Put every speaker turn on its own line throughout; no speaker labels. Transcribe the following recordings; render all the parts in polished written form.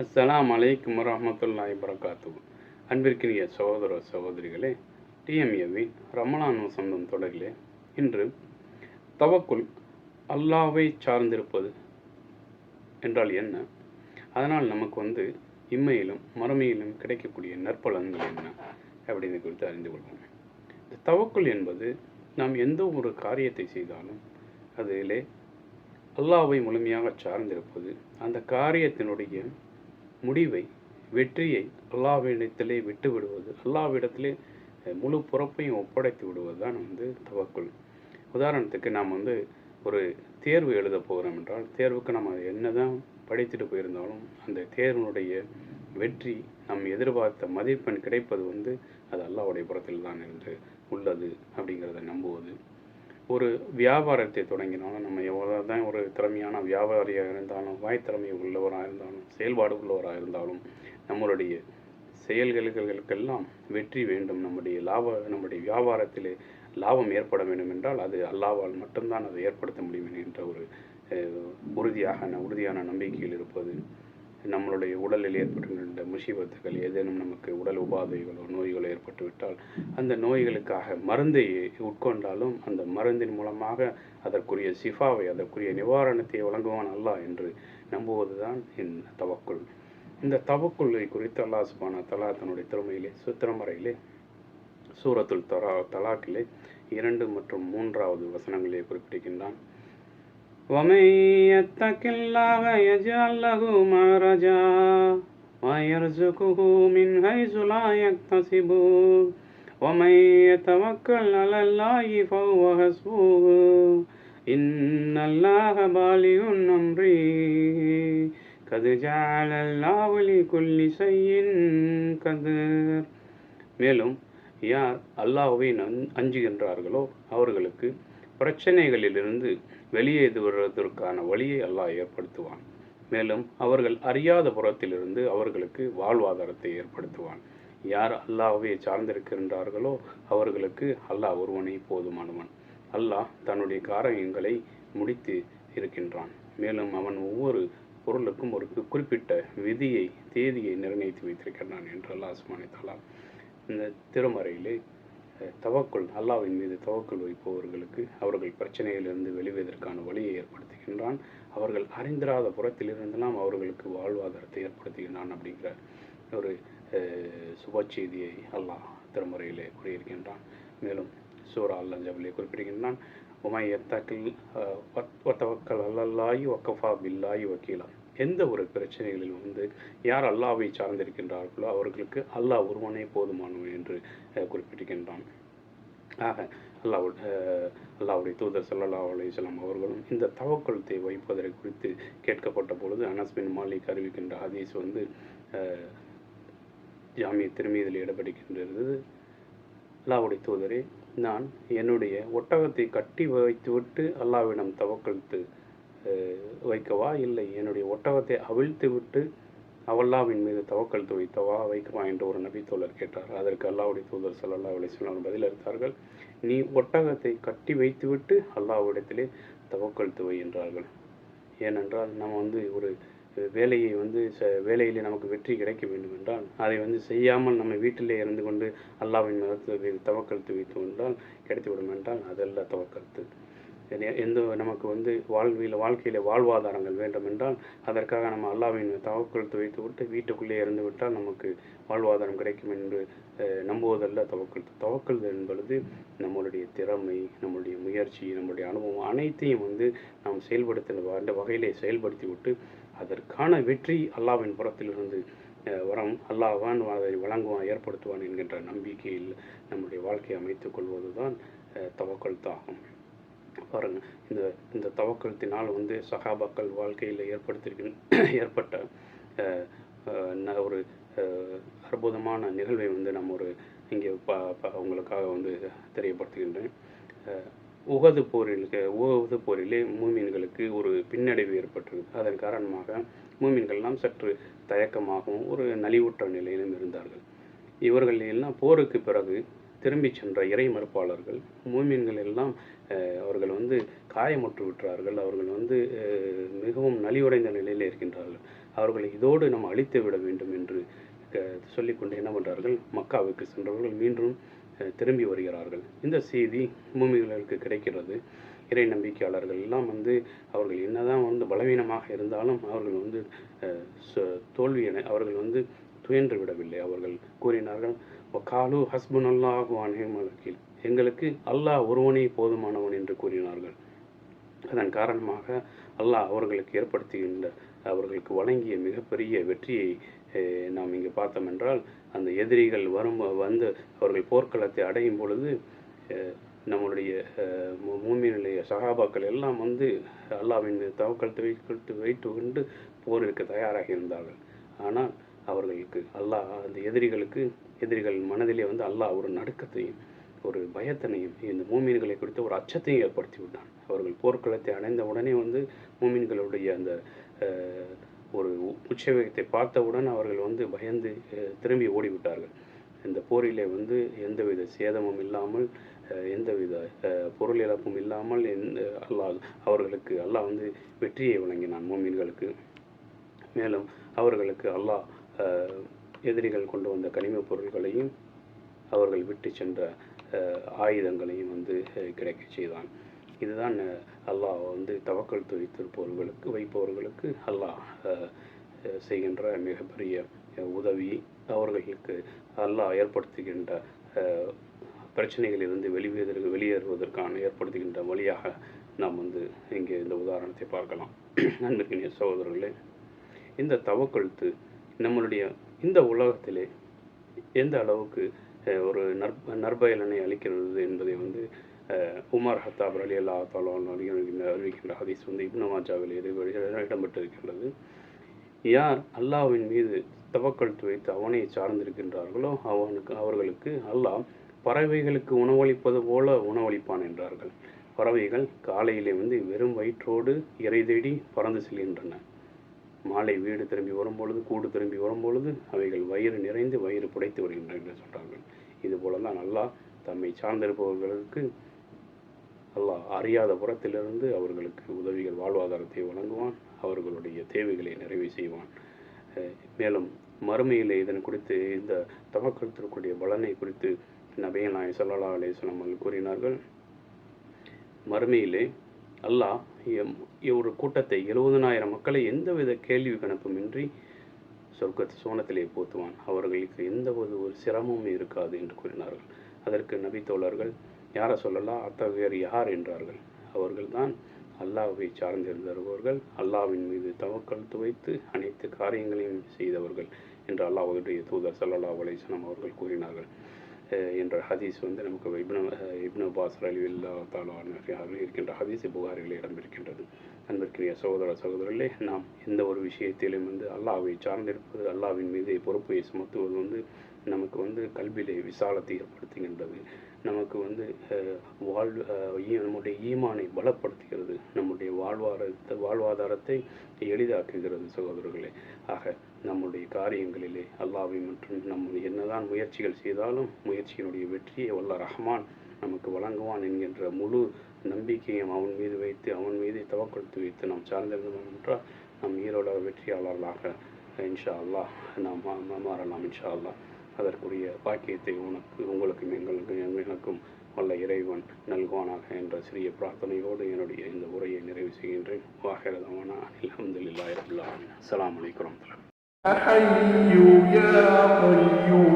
அஸ்ஸலாமு அலைக்கும் வரஹ்மத்துல்லாஹி வபரகாத்துஹு. அன்பிற்கினிய சகோதர சகோதரிகளே, டிஎம்ஏவின் ரமலான் வசந்தம் தொடரிலே இன்று தவக்குல் அல்லாஹ்வை சார்ந்திருப்பது என்றால் என்ன, அதனால் நமக்கு இம்மையிலும் மறுமையிலும் கிடைக்கக்கூடிய நற்பலன்கள் என்ன அப்படிங்கிறது குறித்து அறிந்து கொள்வோம். இந்த தவக்குல் என்பது நாம் எந்த ஒரு காரியத்தை செய்தாலும் அதிலே அல்லாஹ்வை முழுமையாக சார்ந்திருப்பது, அந்த காரியத்தினுடைய முடிவை, வெற்றியை அல்லாஹ்விடத்திலே விட்டு விடுவது, அல்லாஹ்விடத்திலே முழு பொறுப்பையும் ஒப்படைத்து விடுவது தான் தவக்குல். உதாரணத்துக்கு நாம் ஒரு தேர்வு எழுத போகிறோம் என்றால், தேர்வுக்கு நம்ம என்னதான் படித்துட்டு போயிருந்தாலும் அந்த தேர்வினுடைய வெற்றி நம் எதிர்பார்த்த மதிப்பெண் கிடைப்பது அது அல்லாஹ்வுடைய புறத்தில் தான் இருந்து உள்ளது அப்படிங்கிறத நம்புவது. ஒரு வியாபாரத்தை தொடங்கினாலும் நம்ம எவ்வளோ தான் ஒரு திறமையான வியாபாரியாக இருந்தாலும், வாய் திறமை உள்ளவராக இருந்தாலும், செயல்பாடு உள்ளவராக இருந்தாலும், நம்மளுடைய செயல்களுக்கெல்லாம் வெற்றி வேண்டும், நம்முடைய வியாபாரத்திலே லாபம் ஏற்பட வேண்டும் என்றால் அது அல்லாஹ்வால் மட்டும்தான் அதை ஏற்படுத்த முடியும் என்ற ஒரு உறுதியான நம்பிக்கையில் இருப்பது. நம்மளுடைய உடலில் ஏற்படுகின்ற முசீபத்துகள், ஏதேனும் நமக்கு உடல் உபாதைகளோ நோய்களோ ஏற்பட்டுவிட்டால் அந்த நோய்களுக்காக மருந்தை உட்கொண்டாலும் அந்த மருந்தின் மூலமாக அதற்குரிய சிஃபாவை, அதற்குரிய நிவாரணத்தை வழங்குவான் அல்லாஹ் என்று நம்புவது தான் இந்த தவக்குல். இந்த தவக்குலை குறித்து அல்லாஹ் சுப்ஹானஹு வ தஆலா தன்னுடைய திருமறையிலே சூரத்துல் தலாக்கிலே 2 மற்றும் 3வது வசனங்களிலே குறிப்பிடுகின்றான். وَمَن يَتَّقِ اللَّهَ يَجْعَل لَّهُ مَخْرَجًا وَيَرْزُقْهُ مِنْ حَيْثُ لَا يَحْتَسِبُ وَمَن يَتَوَكَّلْ عَلَى اللَّهِ فَهُوَ حَسْبُهُ إِنَّ اللَّهَ بالغ أمره قد جعل الله لكل شيء قدر. மேலும் யார் அல்லாஹ்வை அஞ்சுகின்றார்களோ அவர்களுக்கு பிரச்சனைகளிலிருந்து வெளியேறுவதற்கான வழியை அல்லாஹ் ஏற்படுத்துவான். மேலும் அவர்கள் அறியாத புறத்திலிருந்து அவர்களுக்கு வாழ்வாதாரத்தை ஏற்படுத்துவான். யார் அல்லாஹ்வை சார்ந்திருக்கின்றார்களோ அவர்களுக்கு அல்லாஹ் ஒருவனே போதுமானவன். அல்லாஹ் தன்னுடைய காரியங்களை முடித்து இருக்கின்றான். மேலும் அவன் ஒவ்வொரு பொருளுக்கும் ஒரு குறிப்பிட்ட விதியை, தேதியை நிர்ணயித்து வைத்திருக்கின்றான் என்று அல்லாஹ் சுப்ஹானஹு வ தஆலா இந்த திருமறையிலே தவக்குல், அல்லாஹ்வின் மீது தவக்குல் வைப்பவர்களுக்கு அவர்கள் பிரச்சனையிலிருந்து வெளிவதற்கான வழியை ஏற்படுத்துகின்றான். அவர்கள் அறிந்திராத புறத்திலிருந்தெல்லாம் அவர்களுக்கு வாழ்வாதாரத்தை ஏற்படுத்துகின்றான் அப்படிங்கிற ஒரு சுப செய்தியை அல்லாஹ் திருமறையிலே கூறியிருக்கின்றான். மேலும் சூரா அல்-அன்ஜாபிலே குறிப்பிடுகின்றான், உமை யத்தக்கில் வத்தவக்கல் அல்லல்லாஹி வக்கஃபா பில்லாஹி வக்கீலா. எந்த ஒரு பிரச்சனைகளிலும் யார் அல்லாஹ்வை சார்ந்திருக்கின்றார்களோ அவர்களுக்கு அல்லாஹ் ஒருவனே போதுமானவன் என்று குறிப்பிட்டிருக்கின்றான். ஆக அல்லாஹ்வுடைய தூதர் ஸல்லல்லாஹு அலைஹி வஸல்லம் அவர்களும் இந்த தவக்குலத்தை வைப்பதை குறித்து கேட்கப்பட்ட பொழுது அனஸ் பின் மாலிக் அறிவிக்கின்ற ஹதீஸ் ஜாமி திர்மிதியில் இடம்பெறுகின்றது. அல்லாஹ்வுடைய தூதரே, நான் என்னுடைய ஒட்டகத்தை கட்டி வைத்துவிட்டு அல்லாஹ்விடம் தவக்கல்த்து வைக்கவா, இல்லை என்னுடைய ஒட்டகத்தை அவிழ்த்து விட்டு அல்லாஹ்வின் மீது தவக்கல்த்து வைக்கவா என்று ஒரு நபி தோழர் கேட்டார். அதற்கு அல்லாஹ்வுடைய தூதர் ஸல்லல்லாஹு அலைஹி வஸல்லம் பதிலளித்தார்கள், நீ ஒட்டகத்தை கட்டி வைத்துவிட்டு அல்லாஹ்விடத்திலே தவக்கல்த்து வை என்றார்கள். ஏனென்றால் நம்ம ஒரு வேலையை வேலையிலே நமக்கு வெற்றி கிடைக்க வேண்டும் என்றால் அதை செய்யாமல் நம்ம வீட்டிலே இருந்து கொண்டு அல்லாஹ்வின் மீது தவக்கல்த்து வைத்து என்றால் கிடைத்துவிடும் என்றால் அதல்ல தவக்கல்த்து. எந்த நமக்கு வாழ்க்கையில் வாழ்வாதாரங்கள் வேண்டும் என்றால் அதற்காக நம்ம அல்லாஹ்வின் தவக்கல்த்து வைத்து விட்டு வீட்டுக்குள்ளே இருந்து விட்டால் நமக்கு வாழ்வாதாரம் கிடைக்கும் என்று நம்புவதல்ல தவக்கல்த்து. தவக்கல் என்பது நம்மளுடைய திறமை, நம்மளுடைய முயற்சி, நம்மளுடைய அனுபவம் அனைத்தையும் நாம் செயல்படுத்த வகையிலே செயல்படுத்தி விட்டு அதற்கான வெற்றி அல்லாஹ்வின் புறத்திலிருந்து வரம் அல்லாஹ்வான் அதை வழங்குவான், ஏற்படுத்துவான் என்கின்ற நம்பிக்கையில் நம்முடைய வாழ்க்கையை அமைத்துக் கொள்வது தான் தவக்கல்த்து ஆகும். பாருங்கள், இந்த தவக்கல்த்தினால் சஹாபாக்கள் வாழ்க்கையில் ஏற்பட்ட ஒரு அற்புதமான நிகழ்வை நம்ம இங்கே உங்களுக்காக தெரியப்படுத்துகின்றேன். உஹது போரிலே மூமின்களுக்கு ஒரு பின்னடைவு ஏற்பட்டது. அதன் காரணமாக மூமின்கள்லாம் சற்று தயக்கமாகவும் ஒரு நலிவுற்ற நிலையிலும் இருந்தார்கள். இவர்கள் எல்லாம் போருக்கு பிறகு திரும்பி சென்ற இறை மறுப்பாளர்கள் மூமின்கள் எல்லாம் அவர்கள் காயமுற்று விட்டார்கள். அவர்கள் மிகவும் நலிவடைந்த நிலையில் இருக்கின்றார்கள். அவர்களை இதோடு நம்ம அழித்து விட வேண்டும் என்று சொல்லிக்கொண்டு என்ன பண்ணுறார்கள், மக்காவுக்கு சென்றவர்கள் மீண்டும் திரும்பி வருகிறார்கள். இந்த செய்தி பூமிகளுக்கு கிடைக்கிறது. இறை நம்பிக்கையாளர்கள் எல்லாம் அவர்கள் என்னதான் பலவீனமாக இருந்தாலும் அவர்கள் அவர்கள் துயன்று விடவில்லை. அவர்கள் கூறினார்கள், காலு ஹஸ்புன் அல்லாஹு அன்ஹும் வக்கீல், எங்களுக்கு அல்லாஹ் ஒருவனே போதுமானவன் என்று கூறினார்கள். அதன் காரணமாக அல்லாஹ் அவர்களுக்கு வழங்கிய மிகப்பெரிய வெற்றியை நாம் இங்கு பார்த்தோம் என்றால், அந்த எதிரிகள் அவர்கள் போர்க்களத்தை அடையும் பொழுது நம்முடைய மூமினுடைய சகாபாக்கள் எல்லாம் அல்லாஹ்வின் மீது தவக்கல் வைத்து கொண்டு போருக்கு தயாராக இருந்தார்கள். ஆனால் அவர்களுக்கு அல்லாஹ் அந்த எதிரிகள் மனதிலே அல்லாஹ் ஒரு நடுக்கத்தையும் ஒரு பயத்தனையும் இந்த மூமின்களை குறித்த ஒரு அச்சத்தையும் ஏற்படுத்தி விட்டான். அவர்கள் போர்க்களத்தை அடைந்த உடனே மூமின்களுடைய அந்த ஒரு உச்சவேகத்தை பார்த்தவுடன் அவர்கள் பயந்து திரும்பி ஓடிவிட்டார்கள். இந்த போரிலே எந்தவித சேதமும் இல்லாமல் எந்தவித பொருள் இழப்பும் இல்லாமல் அவர்களுக்கு அல்லாஹ் வெற்றியை வழங்கினான் மூமின்களுக்கு. மேலும் அவர்களுக்கு அல்லாஹ் எதிரிகள் கொண்டு வந்த கனிமப் பொருட்களையும் அவர்கள் விட்டு சென்ற ஆயுதங்களையும் கிடைக்க செய்தான். இதுதான் அல்லாஹ் தவக்கல் வைப்பவர்களுக்கு அல்லாஹ் செய்கின்ற மிகப்பெரிய உதவி. அவர்களுக்கு அல்லாஹ் ஏற்படுத்துகின்ற பிரச்சனைகளிலிருந்து வெளியேறுவதற்கான ஏற்படுத்துகின்ற வழியாக நாம் இங்கே இந்த உதாரணத்தை பார்க்கலாம். அன்பிற்கினிய சகோதரர்களே, இந்த தவக்கல் நம்மளுடைய இந்த உலகத்திலே எந்த அளவுக்கு ஒரு நற்பயலனை அளிக்கிறது என்பதை உமர் ஹத்தாப் ரலியல்லாஹு தஆலா அறிவிக்கின்ற ஹதீஸ் இப்னு மாஜாவில் இடம்பெற்றிருக்கின்றது. யார் அல்லாஹ்வின் மீது தவக்கல் வைத்து அவனை சார்ந்திருக்கின்றார்களோ அவர்களுக்கு அல்லாஹ் பறவைகளுக்கு உணவளிப்பது போல உணவளிப்பான் என்றார்கள். பறவைகள் காலையிலே வெறும் வயிற்றோடு இறை தேடி பறந்து செல்கின்றன. மாலை வீடு திரும்பி வரும்பொழுது, கூடு திரும்பி வரும்பொழுது அவைகள் வயிறு நிறைந்து வயிறு புடைத்து வருகின்றன என்று சொல்கிறார்கள். இதுபோல தான் அல்லாஹ் தம்மை சார்ந்திருப்பவர்களுக்கு அல்லாஹ் அறியாத புறத்திலிருந்து அவர்களுக்கு உதவிகள் வாழ்வாதாரத்தை வழங்குவான், அவர்களுடைய தேவைகளை நிறைவு செய்வான். மேலும் மறுமையிலே இதன் குறித்து இந்த தவக்கல்த்திற்குரிய பலனை குறித்து நபிகள் நாயகம் ஸல்லல்லாஹு அலைஹி வஸல்லம் அவர்கள் கூறினார்கள். மறுமையிலே அல்லாஹ் ஒரு கூட்டத்தை 70,000 மக்களை எந்தவித கேள்வி கணப்புமின்றி சோனத்திலே போத்துவான். அவர்களுக்கு எந்த ஒரு சிரமமும் இருக்காது என்று கூறினார்கள். அதற்கு நபி தோழர்கள், யாரை சொல்லலாம், அத்தகையர் யார் என்றார்கள். அவர்கள்தான் அல்லாஹ்வை சார்ந்திருந்தவர்கள், அல்லாஹ்வின் மீது தவக்கல் வைத்து அனைத்து காரியங்களையும் செய்தவர்கள் என்று அல்லாஹ்வுடைய தூதர் ஸல்லல்லாஹு அலைஹி வஸல்லம் அவர்கள் கூறினார்கள் என்ற ஹதீஸ் நமக்கு இப்னு அப்பாஸ் ரலியல்லாஹு தஆலா அன்ஹு இருக்கின்ற ஹதீஸ் புகாரில் இடம்பெறுகின்றது. அன்பிற்குரிய சகோதரர்களே, நாம் எந்த ஒரு விஷயத்திலும் அல்லாஹ்வை சார்ந்திருப்பது, அல்லாஹ்வின் மீது பொறுப்பை சுமத்துவது நமக்கு கல்வியிலே விசாலத்தை ஏற்படுத்துகின்றது. நமக்கு நம்முடைய ஈமானை பலப்படுத்துகிறது, நம்முடைய வாழ்வாதாரத்தை எளிதாக்குகிறது சகோதரர்களே. ஆக நம்முடைய காரியங்களிலே அல்லாஹ்வை மற்றும் நம்ம என்னதான் முயற்சிகள் செய்தாலும் முயற்சியினுடைய வெற்றியை வல்ல ரஹ்மான் நமக்கு வழங்குவான் என்கின்ற முழு நம்பிக்கையும் அவன் மீது வைத்து அவன் மீது தவக்கல் வைத்து நாம் சார்ந்திருந்தோம் என்றால் நாம் ஈரோட வெற்றியாளர்களாக இன்ஷா அல்லாஹ் நாம் மாறலாம். இன்ஷா அல்லாஹ் அதற்குரிய பாக்கியத்தை உங்களுக்கும் எனக்கும் வல்ல இறைவன் நல்குவானாக என்ற சிறிய பிரார்த்தனையோடு என்னுடைய இந்த உரையை நிறைவு செய்கின்றேன். வாஹிரதவானா அல்ஹம்துலில்லாஹி ரப்பில் ஆலமீன். அஸ்ஸலாமு அலைக்கும் வரஹ்மத்துல்லாஹி.
حي يا قيوم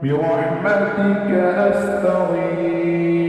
برحمتك أستغيث